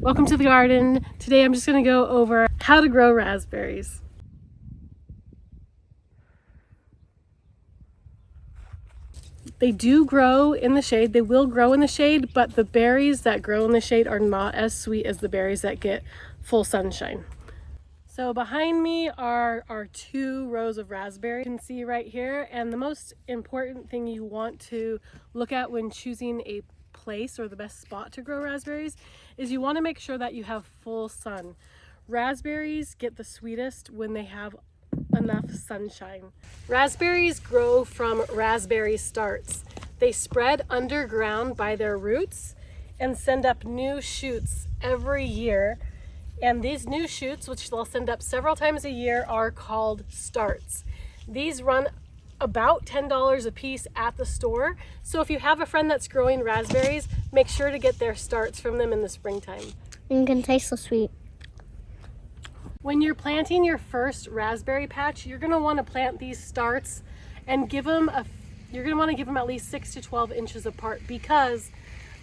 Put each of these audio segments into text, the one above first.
Welcome to the garden. Today I'm just going to go over how to grow raspberries. They do grow in the shade. They will grow in the shade, but the berries that grow in the shade are not as sweet as the berries that get full sunshine. So behind me are our 2 rows of raspberries you can see right here. And the most important thing you want to look at when choosing a place or the best spot to grow raspberries is you want to make sure that you have full sun. Raspberries get the sweetest when they have enough sunshine. Raspberries grow from raspberry starts. They spread underground by their roots and send up new shoots every year. And these new shoots, which they'll send up several times a year, are called starts. These run about $10 a piece at the store. So if you have a friend that's growing raspberries, make sure to get their starts from them in the springtime. And it can taste so sweet. When you're planting your first raspberry patch, you're going to want to plant these starts and you're going to want to give them at least 6 to 12 inches apart because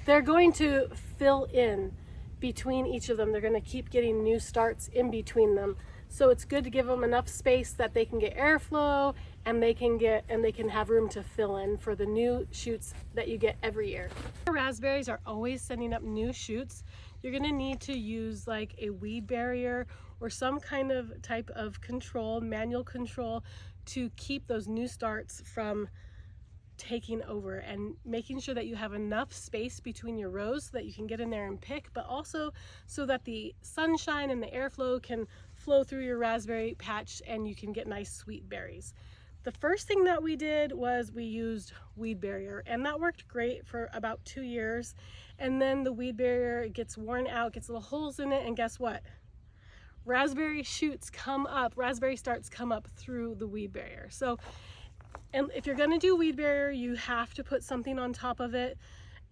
they're going to fill in between each of them. They're going to keep getting new starts in between them. So it's good to give them enough space that they can get airflow and they can have room to fill in for the new shoots that you get every year. Raspberries are always sending up new shoots. You're going to need to use like a weed barrier or some kind of type of control, manual control, to keep those new starts from taking over and making sure that you have enough space between your rows so that you can get in there and pick, but also so that the sunshine and the airflow can flow through your raspberry patch and you can get nice sweet berries. The first thing that we did was we used weed barrier, and that worked great for about 2 years. And then the weed barrier gets worn out, gets little holes in it, and guess what? Raspberry shoots come up, raspberry starts come up through the weed barrier. So, and if you're going to do weed barrier, you have to put something on top of it.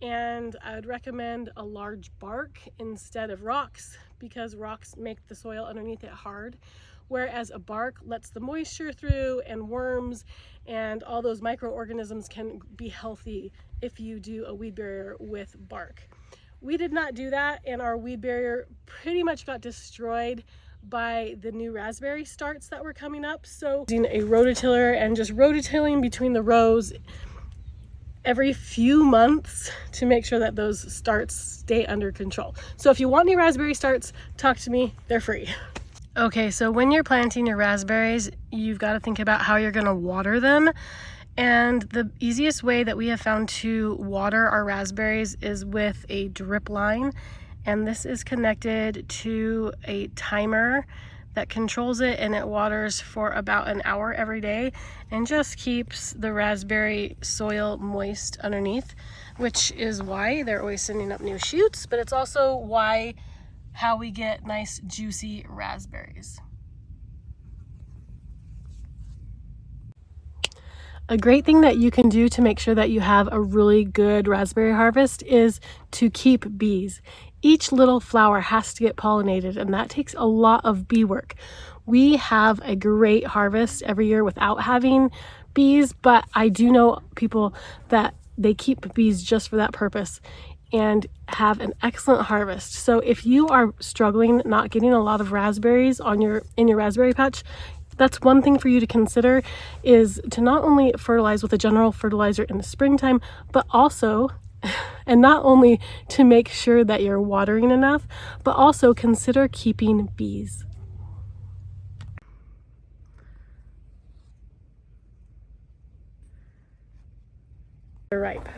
And I would recommend a large bark instead of rocks because rocks make the soil underneath it hard, whereas a bark lets the moisture through and worms and all those microorganisms can be healthy if you do a weed barrier with bark. We did not do that, and our weed barrier pretty much got destroyed by the new raspberry starts that were coming up. So using a rototiller and just rototilling between the rows every few months to make sure that those starts stay under control. So if you want any raspberry starts, talk to me, they're free. Okay, so when you're planting your raspberries, you've got to think about how you're going to water them. And the easiest way that we have found to water our raspberries is with a drip line. And this is connected to a timer that controls it, and it waters for about an hour every day and just keeps the raspberry soil moist underneath, which is why they're always sending up new shoots, but it's also how we get nice juicy raspberries. A great thing that you can do to make sure that you have a really good raspberry harvest is to keep bees. Each little flower has to get pollinated, and that takes a lot of bee work. We have a great harvest every year without having bees, but I do know people that they keep bees just for that purpose and have an excellent harvest. So if you are struggling not getting a lot of raspberries in your raspberry patch, that's one thing for you to consider, is to not only fertilize with a general fertilizer in the springtime, but also, and not only to make sure that you're watering enough, but also consider keeping bees. They're ripe.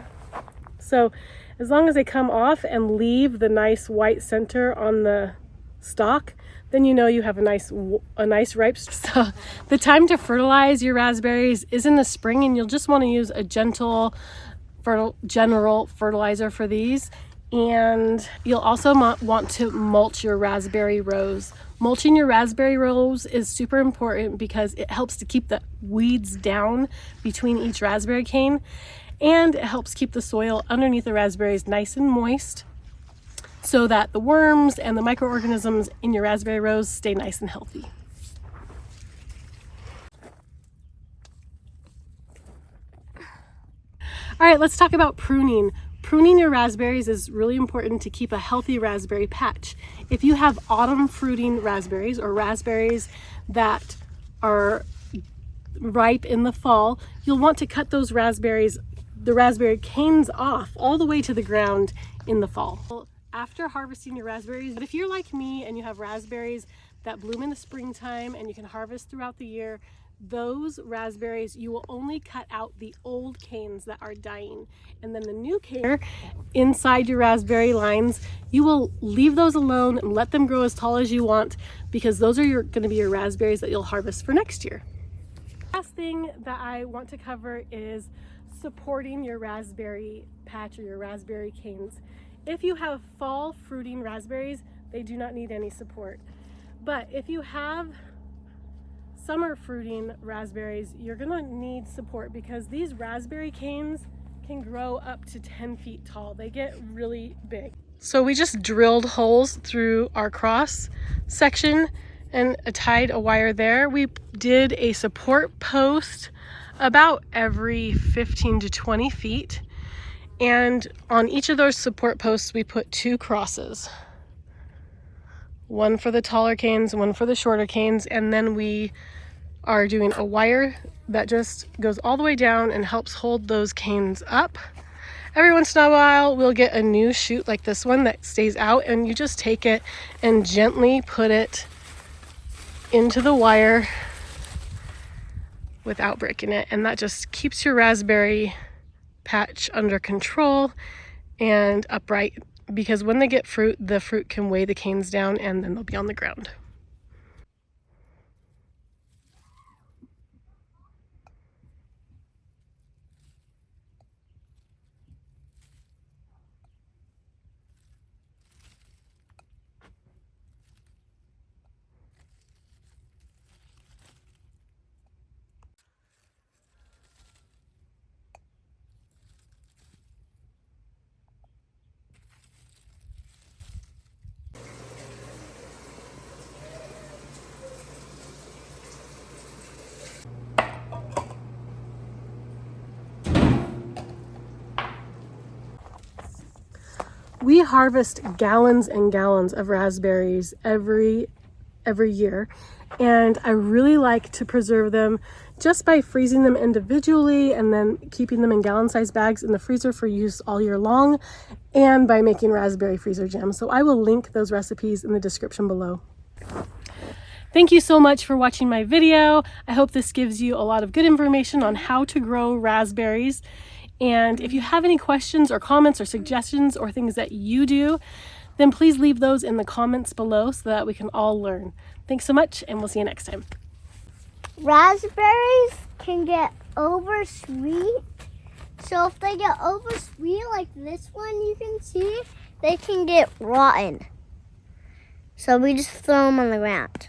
So as long as they come off and leave the nice white center on the stalk, then you know you have a nice ripe. So the time to fertilize your raspberries is in the spring, and you'll just want to use a general fertilizer for these. And you'll also want to mulch your raspberry rows. Mulching your raspberry rows is super important because it helps to keep the weeds down between each raspberry cane, and it helps keep the soil underneath the raspberries nice and moist so that the worms and the microorganisms in your raspberry rows stay nice and healthy. All right, let's talk about pruning. Pruning your raspberries is really important to keep a healthy raspberry patch. If you have autumn fruiting raspberries or raspberries that are ripe in the fall, you'll want to cut those raspberries, the raspberry canes off all the way to the ground in the fall. After harvesting your raspberries, but if you're like me and you have raspberries that bloom in the springtime and you can harvest throughout the year, those raspberries, you will only cut out the old canes that are dying, and then the new cane inside your raspberry lines, you will leave those alone and let them grow as tall as you want, because those are going to be your raspberries that you'll harvest for next year. Last thing that I want to cover is supporting your raspberry patch or your raspberry canes. If you have fall fruiting raspberries, they do not need any support. But if you have summer fruiting raspberries, you're gonna need support, because these raspberry canes can grow up to 10 feet tall. They get really big. So we just drilled holes through our cross section and tied a wire there. We did a support post about every 15 to 20 feet. And on each of those support posts, we put 2 crosses. One for the taller canes, one for the shorter canes, and then we are doing a wire that just goes all the way down and helps hold those canes up. Every once in a while, we'll get a new shoot like this one that stays out, and you just take it and gently put it into the wire without breaking it, and that just keeps your raspberry patch under control and upright, because when they get fruit, the fruit can weigh the canes down and then they'll be on the ground. We harvest gallons and gallons of raspberries every year, and I really like to preserve them just by freezing them individually and then keeping them in gallon-sized bags in the freezer for use all year long, and by making raspberry freezer jam. So I will link those recipes in the description below. Thank you so much for watching my video. I hope this gives you a lot of good information on how to grow raspberries. And if you have any questions or comments or suggestions or things that you do, then please leave those in the comments below so that we can all learn. Thanks so much, and we'll see you next time. Raspberries can get over sweet. So if they get over sweet like this one you can see, they can get rotten. So we just throw them on the ground.